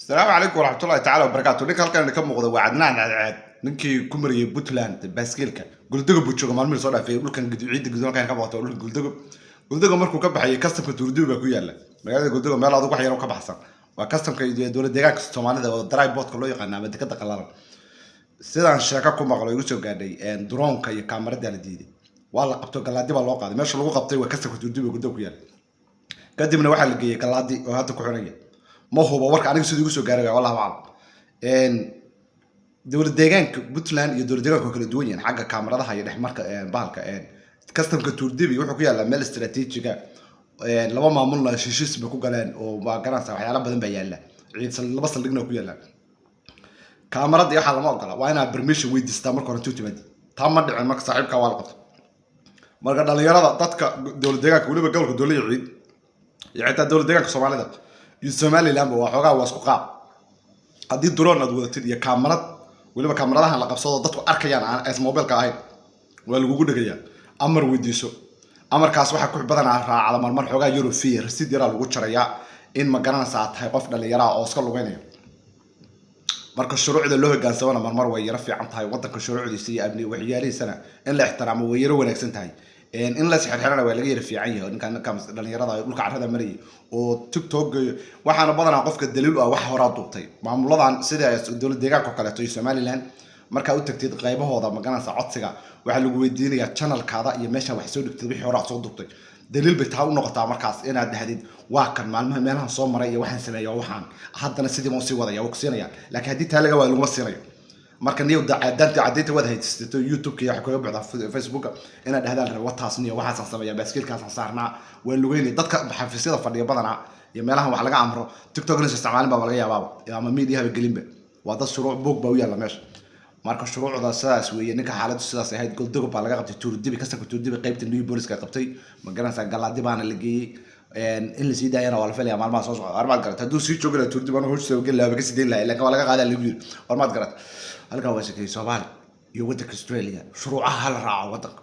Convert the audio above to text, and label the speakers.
Speaker 1: السلام عليكم ورحمة الله تعالى وبركاته. نيك halkan ka muuqdo waa Cadnaan Cadceed ninkii ku mariyay Puntland baaskiilka Guldago buu jooga maalmihi soo dhaafay dhulkan ciid gudoonka ka baqto dhulka Guldago markuu ka baxay kastamka Turduba baa ku yaala magaalada Guldago meel aad ugu xayiro ka baxsan waa kastamka dowladda deegaanka Soomaalida oo dry boat loo yaqaan ama dekada qalalan sidaan sheeko ku maqlo igu soo gaadhay drone-ka iyo kaamirada la diiday waa la qabto galaadi baa loo qaaday meesha lagu qabtay waa kastamka Turduba Guldago ku yaala kadibna waxa la geeyay galaadi oo hadda ku xiraya ما هو بورك أنا قصدي يقول قارئ والله أعلم إن دول الدجاج بوتلاند يدور الدجاج كل الدنيا حاجة كاميرا ده هيرح مرك بالك كاستم كتوردي بيروحوا كده على مال استراتيجية لما ما عملنا شيء اسمه كوجلان وما كان صح على بدن بيلا عيد بس اللي جنوا كيلا كاميرا دي حاله ما قال وأنا برميش ويد استمر كورتوتي بدي تامد عمك صاحب كوالقط ما قال لي يلا تتك دول الدجاج كله بقول دول يعيد يعني دول الدجاج Soomaali ده Somali lamba waa xogaa waa isku qaab hadii drone aad wadatid iyo kaamirad waliba kaamiradaha la qabsado dadku arkayaan aan as mobilka ahayn waa lagu dhagayaa amar weydiiso amarkaas waxa ku badan raacada marmar xogaa euro fee receipt yara lagu jarayaa in ma garanaysaa tahay qof dhalinyaro oo iska lugeynayo marka shuruucda loo hogaansamo marmar way yara fiican tahay wadanka shuruucdiisa iyo amni waxyaalihiisana in la ixtiraamo way yara wanaagsan tahay in la xirxirana waa laga yara fiican yahay ninkan dhalinyarada dhulka carrada mariyay oo TikTok waxaana badanaa qofka daliil ah wax hore duubtay maamuladan sida dowladda deegaanka kale ee Somaliland marka u tagtid qaybahooda maganaysa codsiga waxa lagu weydiinayaa channel-kaada iyo meesha wax soo dhigtay wixii hore soo duubtay daliil bay taa u noqotaa markaas inaad dhahdid waa kan maalmaha meelahan soo maray iyo waxaan sameeyo waxaan haddana sidii ma sii wadaya oo siinaya laakiin hadii taa laga waa lagu siinayo marka niyo daacadanta cadeynta wada haysto YouTube iyo wax ku baxda Facebook ina dhahdaan rabo taasniyo waxaan sameeyaa baaskiilkaas saarnaa waa lugeynay dadka xafiisyada fadhiya badana iyo meelahan wax laga amro TikTok la isticmaalin baa laga yaabaa ama media ha gelinba waa dad shuruuc boog baa u yaala meesha marka shuruucda sidaas weeye ninka xaaladdu sidaas ahayd Guldago baa laga qabtay Turduba kastamka Turduba qaybta New Booliska qabtay ma garanaysaa galaadi baana la geeyay in la sii daayana waa la filayaa maalmaha soo socda armaad garata hadduu sii joogo la Turduba ana hoostiisa uga laaba ka sideen lahaa laakiin waa laga qaadaa lagu yiri armaad garata halka waa shaqay Soomaali iyo waddanka Australia shuruucaha la raaco waddanka